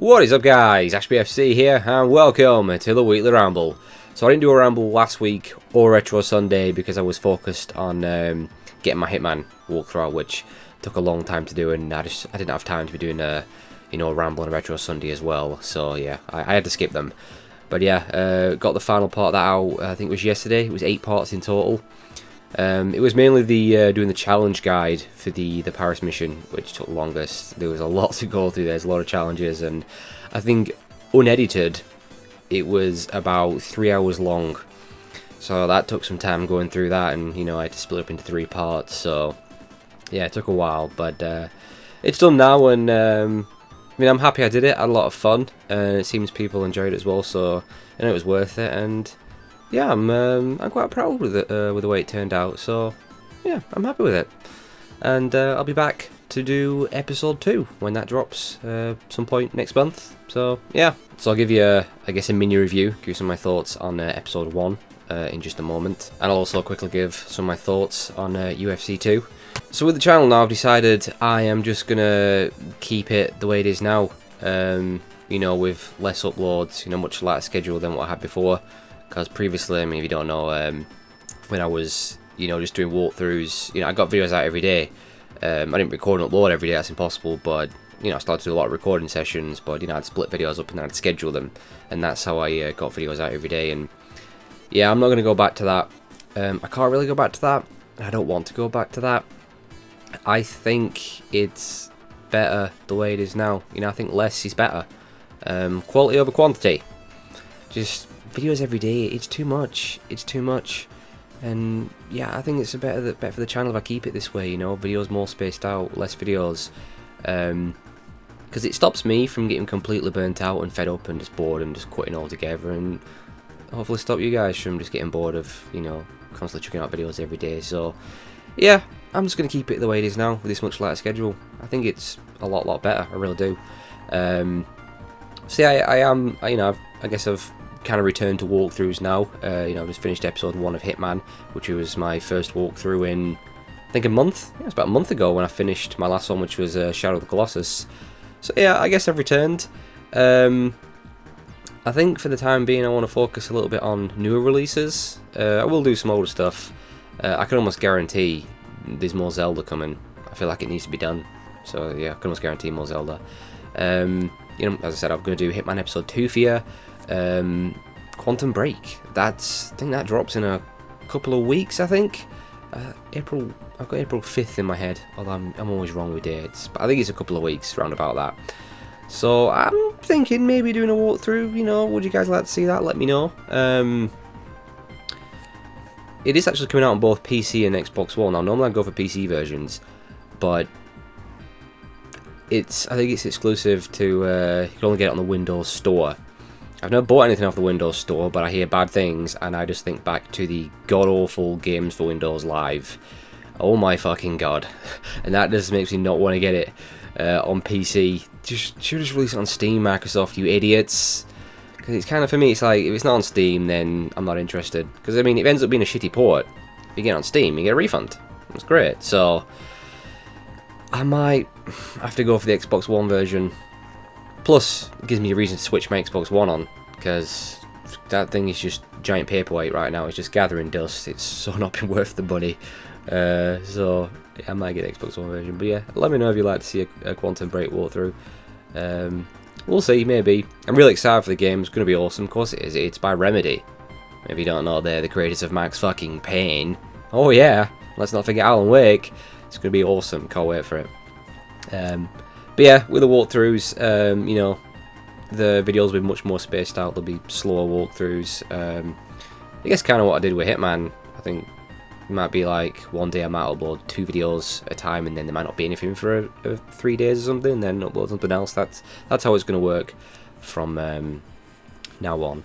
What is up, guys? Ashbfc here, and welcome to the weekly ramble. So I didn't do a ramble last week or Retro Sunday because I was focused on getting my Hitman walkthrough out, which took a long time to do, and I didn't have time to be doing a ramble on a Retro Sunday as well. So yeah, I had to skip them. But yeah, got the final part of that out. I think it was yesterday. It was 8 parts in total. It was mainly the doing the challenge guide for the Paris mission, which took longest. There was a lot to go through. There's a lot of challenges, and I think unedited, it was about 3 hours long. So that took some time going through that, and I had to split up into 3 parts. So yeah, it took a while, but it's done now, and I'm happy I did it. I had a lot of fun, and it seems people enjoyed it as well. So I know it was worth it, and yeah, I'm quite proud with it, with the way it turned out. So yeah, I'm happy with it, and I'll be back to do episode 2 when that drops some point next month. So yeah, so I'll give you I guess a mini review, give you some of my thoughts on episode 1 in just a moment, and I'll also quickly give some of my thoughts on UFC 2. So with the channel now, I've decided I am just gonna keep it the way it is now, with less uploads, much lighter schedule than what I had before. Because previously, if you don't know, when I was, just doing walkthroughs, I got videos out every day. I didn't record and upload every day, that's impossible, but, I started to do a lot of recording sessions, but, I'd split videos up and I'd schedule them, and that's how I got videos out every day, and, yeah, I'm not going to go back to that. I can't really go back to that, and I don't want to go back to that. I think it's better the way it is now. I think less is better. Quality over quantity. Just videos every day, it's too much, and yeah, I think it's better for the channel if I keep it this way, videos more spaced out, less videos, because it stops me from getting completely burnt out and fed up and just bored and just quitting altogether, and hopefully stop you guys from just getting bored of, constantly checking out videos every day. So yeah, I'm just going to keep it the way it is now with this much lighter schedule. I think it's a lot better, I really do. See, I guess I've kind of returned to walkthroughs now. I just finished episode 1 of Hitman, which was my first walkthrough in, I think, a month. Yeah, it's about a month ago when I finished my last one, which was Shadow of the Colossus. So yeah, I guess I've returned. I think for the time being I want to focus a little bit on newer releases. I will do some older stuff. I can almost guarantee there's more Zelda coming. I feel like it needs to be done. So yeah, I can almost guarantee more Zelda. As I said, I'm going to do Hitman episode 2 for you. Quantum Break, I think that drops in a couple of weeks. I think I've got April 5th in my head, although I'm always wrong with dates, but I think it's a couple of weeks round about that. So I'm thinking maybe doing a walkthrough. Would you guys like to see that? Let me know. It is actually coming out on both PC and Xbox One. Now normally I go for PC versions, but I think it's exclusive to, you can only get it on the Windows Store. I've never bought anything off the Windows Store, but I hear bad things, and I just think back to the god-awful Games for Windows Live. Oh my fucking god. And that just makes me not want to get it on PC. Should just release it on Steam, Microsoft, you idiots. Because it's kind of, for me, it's like, if it's not on Steam, then I'm not interested. Because, it ends up being a shitty port. If you get it on Steam, you get a refund. That's great. So I might have to go for the Xbox One version. Plus, it gives me a reason to switch my Xbox One on, because that thing is just giant paperweight right now. It's just gathering dust. It's so not been worth the money. So yeah, I might get the Xbox One version. But yeah, let me know if you'd like to see a Quantum Break walkthrough. We'll see, maybe. I'm really excited for the game. It's going to be awesome. Of course it is. It's by Remedy. If you don't know, they're the creators of Max fucking Payne. Oh yeah, let's not forget Alan Wake. It's going to be awesome. Can't wait for it. But yeah, with the walkthroughs, the videos will be much more spaced out. There'll be slower walkthroughs. I guess kind of what I did with Hitman. I think it might be like one day I might upload 2 videos at a time, and then there might not be anything for 3 days or something, and then upload something else. That's how it's going to work from now on.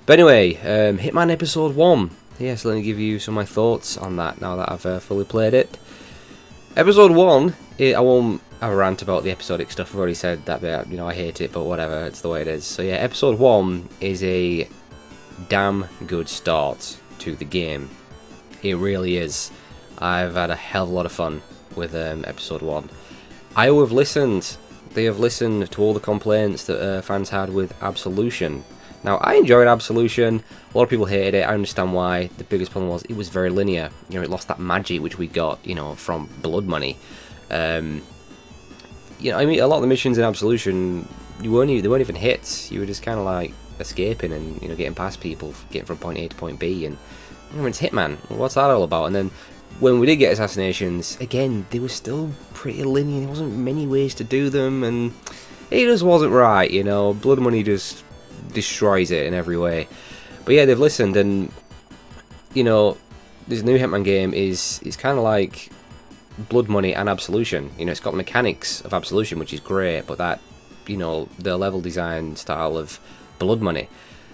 But anyway, Hitman episode 1. Yeah, so let me give you some of my thoughts on that now that I've fully played it. Episode 1, I won't have a rant about the episodic stuff. I've already said that bit, I hate it, but whatever, it's the way it is. So yeah, episode 1 is a damn good start to the game. It really is. I've had a hell of a lot of fun with episode 1. I have listened they have listened to all the complaints that fans had with Absolution. Now, I enjoyed Absolution. A lot of people hated it. I understand why. The biggest problem was it was very linear. You know, it lost that magic which we got, you know, from Blood Money. You know, I mean, a lot of the missions in Absolution, they weren't even hits. You were just kind of like escaping and, you know, getting past people, getting from point A to point B. And you know, it's Hitman. What's that all about? And then when we did get assassinations, again, they were still pretty linear. There wasn't many ways to do them, and it just wasn't right. You know, Blood Money just destroys it in every way. But yeah, they've listened, and you know, this new Hitman game is kind of like Blood Money and Absolution. You know, it's got the mechanics of Absolution, which is great, but that, you know, the level design style of Blood Money.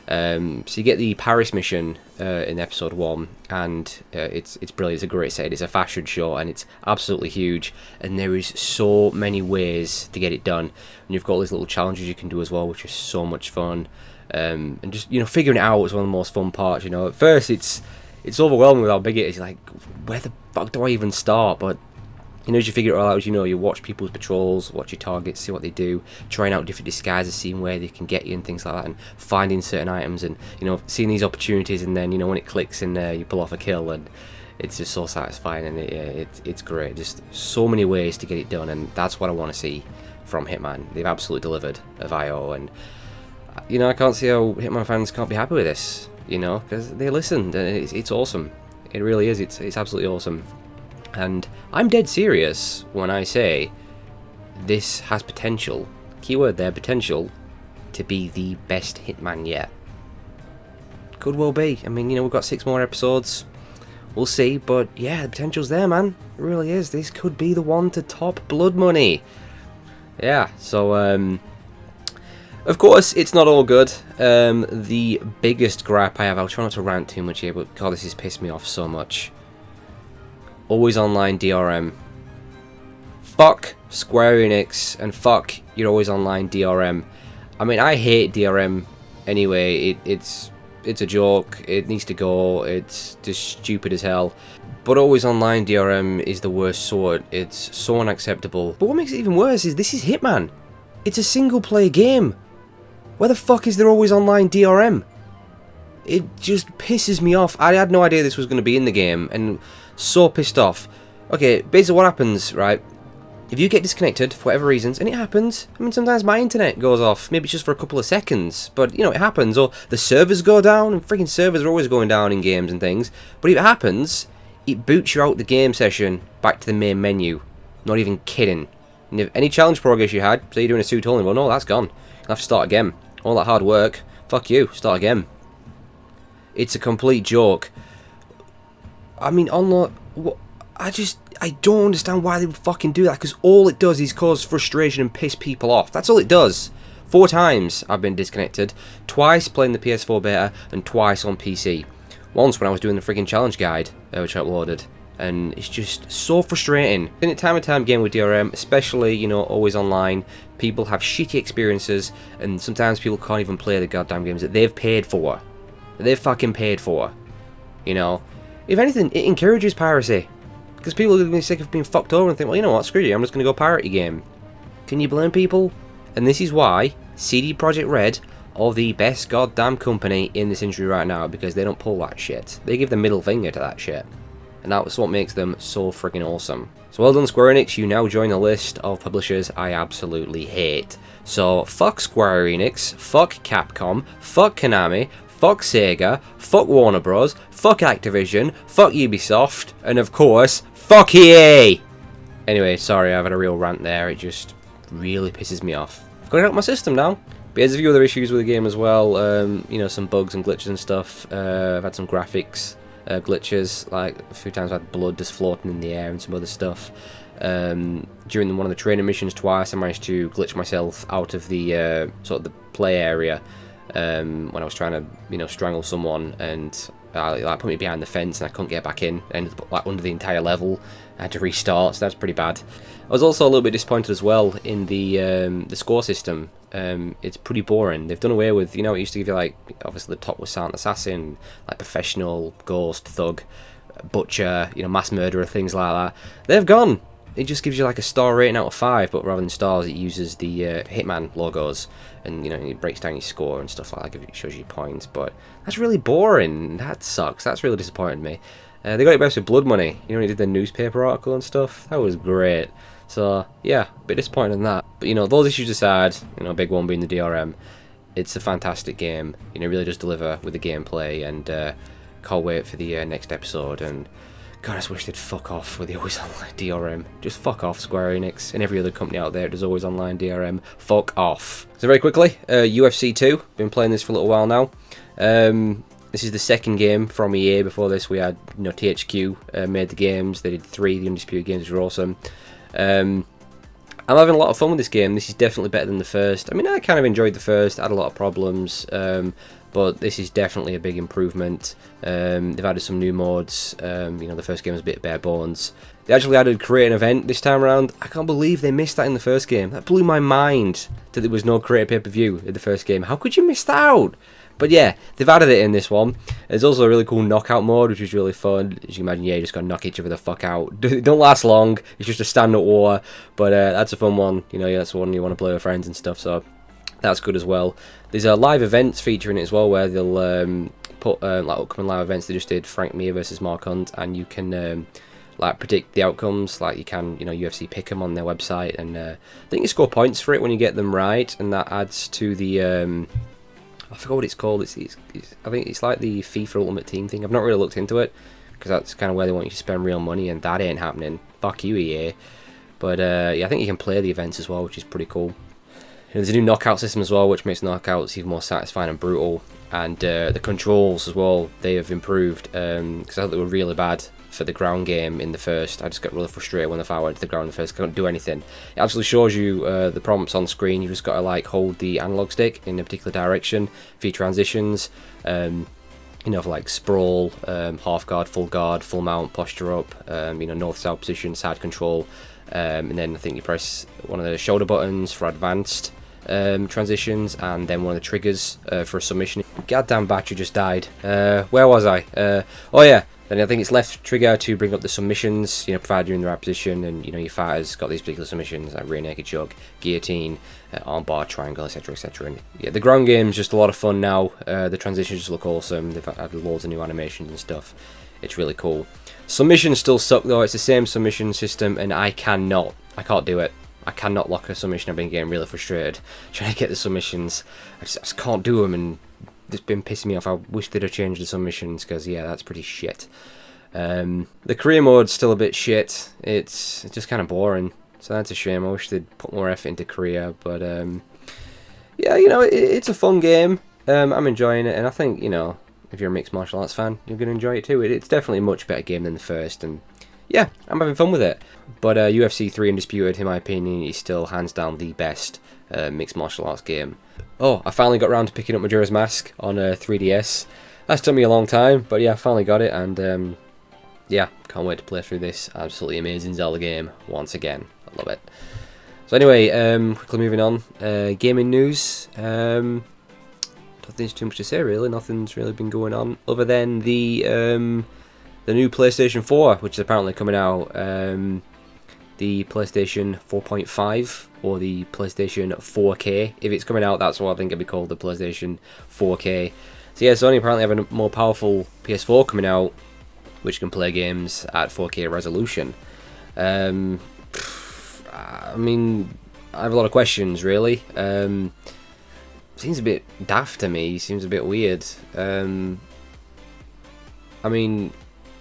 So you get the Paris mission in episode 1, and it's brilliant. It's a great set. It's a fashion show, and it's absolutely huge. And there is so many ways to get it done. And you've got these little challenges you can do as well, which is so much fun. And just, you know, figuring it out is one of the most fun parts. You know, at first it's overwhelming with how big it is. You're like, where the fuck do I even start? But you know, as you figure it all out, you know, you watch people's patrols, watch your targets, see what they do, trying out different disguises, seeing where they can get you and things like that, and finding certain items, and you know, seeing these opportunities, and then, you know, when it clicks and you pull off a kill, and it's just so satisfying, and it's great. Just so many ways to get it done, and that's what I want to see from Hitman. They've absolutely delivered of IO, and you know, I can't see how Hitman fans can't be happy with this, you know, because they listened, and it's awesome. It really is. It's absolutely awesome. And I'm dead serious when I say this has potential, keyword there, potential, to be the best Hitman yet. Could well be. I mean, you know, we've got 6 more episodes. We'll see, but yeah, the potential's there, man. It really is. This could be the one to top Blood Money. Yeah, so, of course, it's not all good. The biggest gripe I have, I'll try not to rant too much here, but God, this has pissed me off so much. Always online DRM. Fuck Square Enix, and fuck your always online DRM. I mean, I hate DRM anyway. It's a joke. It needs to go. It's just stupid as hell. But always online DRM is the worst sort. It's so unacceptable. But what makes it even worse is this is Hitman. It's a single player game. Where the fuck is there always online DRM? It just pisses me off. I had no idea this was going to be in the game, and so pissed off. Okay, basically what happens, right? If you get disconnected for whatever reasons, and it happens, I mean, sometimes my internet goes off, maybe it's just for a couple of seconds, but, you know, it happens, or the servers go down, and freaking servers are always going down in games and things, but if it happens, it boots you out the game session back to the main menu. Not even kidding. And if any challenge progress you had, say you're doing a suit only, well, no, that's gone. You'll have to start again. All that hard work, fuck you, start again. It's a complete joke. I mean, I don't understand why they would fucking do that, because all it does is cause frustration and piss people off. That's all it does. 4 times I've been disconnected. Twice playing the PS4 beta, and twice on PC. Once when I was doing the freaking challenge guide, which I uploaded. And it's just so frustrating. In a time and time game with DRM, especially, you know, always online, people have shitty experiences, and sometimes people can't even play the goddamn games that they've paid for. That they've fucking paid for. You know? If anything, it encourages piracy. Because people are going to be sick of being fucked over and think, well, you know what, screw you, I'm just going to go pirate your game. Can you blame people? And this is why CD Projekt Red are the best goddamn company in this industry right now, because they don't pull that shit. They give the middle finger to that shit. And that's what makes them so freaking awesome. So well done, Square Enix, you now join the list of publishers I absolutely hate. So fuck Square Enix, fuck Capcom, fuck Konami, fuck Sega, fuck Warner Bros, fuck Activision, fuck Ubisoft, and of course, fuck EA! Anyway, sorry, I've had a real rant there, it just really pisses me off. I've got it out of my system now. But there's a few other issues with the game as well, you know, some bugs and glitches and stuff. I've had some graphics glitches, like a few times I've had blood just floating in the air and some other stuff. During one of the training missions twice, I managed to glitch myself out of the sort of the play area when I was trying to, you know, strangle someone, and like put me behind the fence and I couldn't get back in. I ended up like under the entire level. I had to restart, so that's pretty bad. I was also a little bit disappointed as well in the score system. It's pretty boring. They've done away with, you know, it used to give you like, obviously the top was silent assassin, like professional, ghost, thug, butcher, you know, mass murderer, things like that. They've gone. it just gives you like a star rating out of 5, but rather than stars, it uses the Hitman logos, and you know, it breaks down your score and stuff like that. It shows you points, but that's really boring. That sucks. That's really disappointed me. They got it best with Blood Money. You know, when they did the newspaper article and stuff. That was great. So yeah, a bit disappointed in that. But you know, those issues aside, you know, big one being the DRM, it's a fantastic game. You know, it really does deliver with the gameplay, and can't wait for the next episode. And God, I just wish they'd fuck off with the always online DRM. Just fuck off, Square Enix, and every other company out there does always online DRM. Fuck off. So very quickly, UFC 2. Been playing this for a little while now. This is the second game from EA. Before this, we had, you know, THQ made the games. They did 3 the Undisputed games, which were awesome. I'm having a lot of fun with this game. This is definitely better than the first. I mean, I kind of enjoyed the first. I had a lot of problems, but this is definitely a big improvement. They've added some new modes. You know, the first game was a bit bare bones. They actually added create an event this time around. I can't believe they missed that in the first game. That blew my mind that there was no create a pay-per-view in the first game. How could you miss that out? But yeah, they've added it in this one. There's also a really cool knockout mode, which is really fun. As you can imagine, yeah, you just got to knock each other the fuck out. It don't last long. It's just a stand-up war. But that's a fun one. You know, yeah, that's the one you want to play with friends and stuff. So that's good as well. There's a live events feature in it as well, where they'll put like upcoming live events. They just did Frank Mir versus Mark Hunt, and you can like predict the outcomes. Like you can, you know, UFC pick them on their website, and I think you score points for it when you get them right, and that adds to the I forgot what it's called. It's I think it's like the FIFA Ultimate Team thing. I've not really looked into it, because that's kind of where they want you to spend real money, and that ain't happening. Fuck you, EA. But yeah, I think you can play the events as well, which is pretty cool. There's a new knockout system as well, which makes knockouts even more satisfying and brutal. And the controls as well, they have improved, because I thought they were really bad for the ground game in the first. I just got really frustrated when if I went to the ground in the first, I couldn't do anything. It actually shows you the prompts on screen. You just got to like hold the analog stick in a particular direction for your transitions. You know, for like sprawl, half guard, full mount, posture up, you know, north-south position, side control, and then I think you press one of the shoulder buttons for advanced transitions, and then one of the triggers for a submission. Goddamn battery just died. Where was I? Oh yeah. Then I think it's left trigger to bring up the submissions, you know, provided you're in the right position, and you know your fighter's got these particular submissions like rear naked choke, guillotine, armbar, triangle, etc., etc. And yeah, the ground game's just a lot of fun now. The transitions just look awesome. They've added loads of new animations and stuff. It's really cool. Submissions still suck though. It's the same submission system, and I can't do it. I cannot lock a submission. I've been getting really frustrated trying to get the submissions. I just can't do them, and it's been pissing me off. I wish they'd have changed the submissions, because yeah, that's pretty shit. The career mode's still a bit shit. It's just kind of boring, so that's a shame. I wish they'd put more effort into career, but yeah, you know, it's a fun game. I'm enjoying it, and I think, you know, if you're a mixed martial arts fan, you're going to enjoy it too. It's definitely a much better game than the first, and yeah, I'm having fun with it. But UFC 3 Undisputed, in my opinion, is still hands down the best mixed martial arts game. Oh, I finally got around to picking up Majora's Mask on 3DS. That's took me a long time, but yeah, I finally got it, and yeah, can't wait to play through this absolutely amazing Zelda game once again. I love it. So anyway, quickly moving on. Gaming news. Don't think there's too much to say really. Nothing's really been going on other than the new PlayStation 4, which is apparently coming out. The PlayStation 4.5 or the PlayStation 4K. If it's coming out, that's what I think it'd be called, the PlayStation 4K. So yeah, Sony apparently have a more powerful PS4 coming out, which can play games at 4K resolution. I mean, I have a lot of questions really. Seems a bit daft to me. Seems a bit weird. I mean,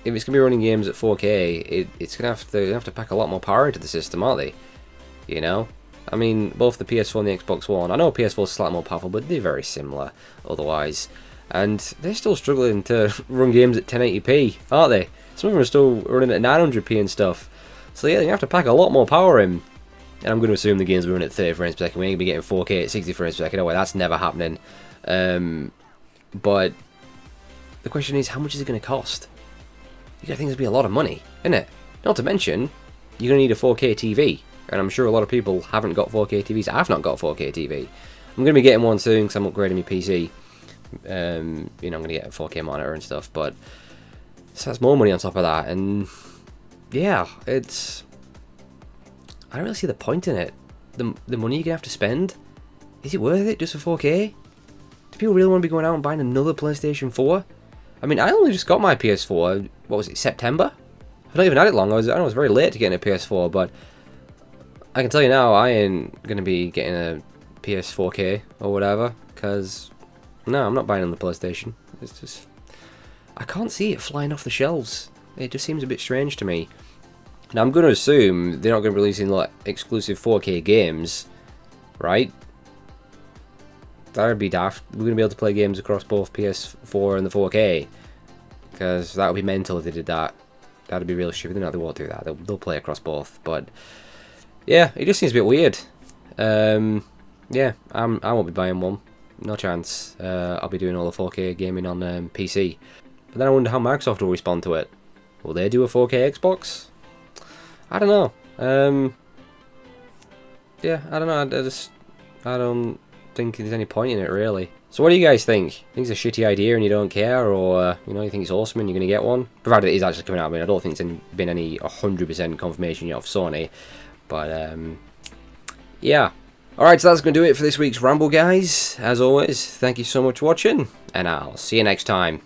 if it's gonna be running games at 4K, it's gonna have to pack a lot more power into the system, aren't they? You know, I mean, both the PS4 and the Xbox One. I know PS4 is slightly more powerful, but they're very similar otherwise, and they're still struggling to run games at 1080p, aren't they? Some of them are still running at 900p and stuff. So yeah, you have to pack a lot more power in. And I'm going to assume the games will run at 30 frames per second. We ain't going to be getting 4K at 60 frames per second. No way, that's never happening. But the question is, how much is it going to cost? You gotta think it's going to be a lot of money, isn't it? Not to mention, you're going to need a 4K TV. And I'm sure a lot of people haven't got 4K TVs. I've not got a 4K TV. I'm going to be getting one soon because I'm upgrading my PC. You know, I'm going to get a 4K monitor and stuff. But so that's more money on top of that. And yeah, it's I don't really see the point in it. The money you're gonna have to spend, is it worth it just for 4K? Do people really want to be going out and buying another PlayStation 4? I mean, I only just got my PS4, what was it, September? I've not even had it long. I was very late to getting a PS4, but I can tell you now, I ain't gonna be getting a PS4K or whatever, because no, I'm not buying on the PlayStation. It's just, I can't see it flying off the shelves. It just seems a bit strange to me. Now I'm going to assume they're not going to be releasing like exclusive 4K games, right? That would be daft. We're going to be able to play games across both PS4 and the 4K, because that would be mental if they did that. That'd be real stupid. No, they won't do that. They'll play across both. But yeah, it just seems a bit weird. Yeah, I won't be buying one. No chance. I'll be doing all the 4K gaming on PC. But then I wonder how Microsoft will respond to it. Will they do a 4K Xbox? I don't know. Yeah, I don't know. I don't think there's any point in it, really. So what do you guys think? Think it's a shitty idea and you don't care, or you know, you think it's awesome and you're going to get one? Provided it is actually coming out. I mean, I don't think there's been any 100% confirmation yet of Sony. But yeah. Alright, so that's going to do it for this week's Ramble, guys. As always, thank you so much for watching, and I'll see you next time.